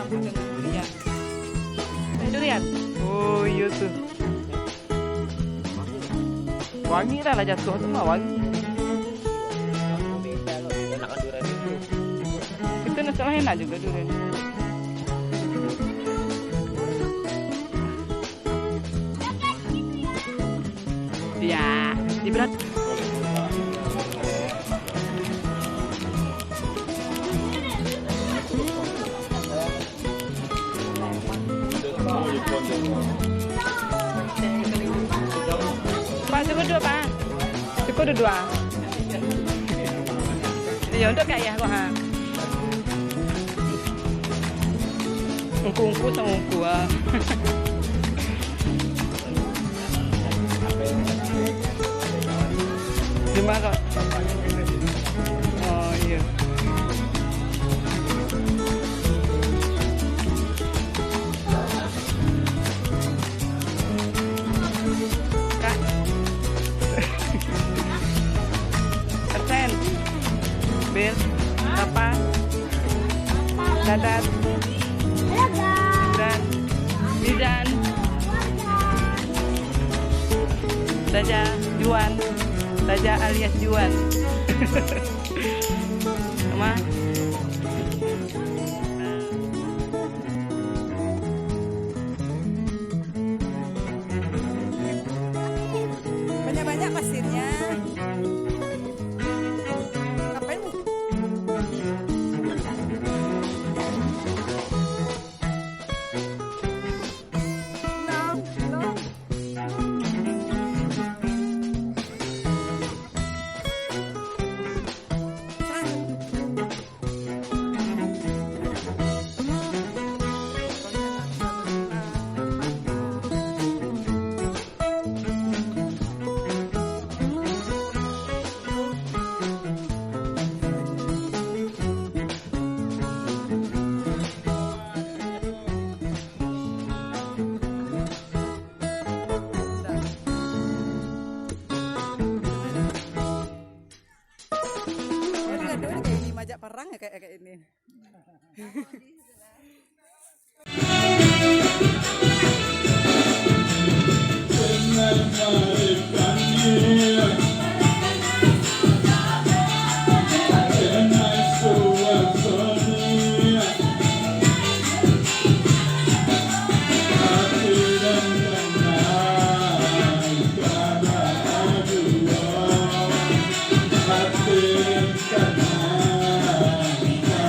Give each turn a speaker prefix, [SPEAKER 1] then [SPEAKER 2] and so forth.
[SPEAKER 1] Durian. Durian. Oh iya tuh. Wangi lah jatuh tuh mah wangi. Itu nasional enak juga durian. Ya, di berat. Pak, cukup dua, Pak. Cukup dua. Ya udah kayak ya kok ha. Ungku-ungku sama ungku ah. Gimana kok? Oh iya. Kak. Persen. Bil. Apa? Dadat. Dan. Bidan. Saja Juan. Saja alias Juan. Sama.
[SPEAKER 2] Banyak-banyak pasirnya. Ngapain? No. Majak perang ya kayak ini.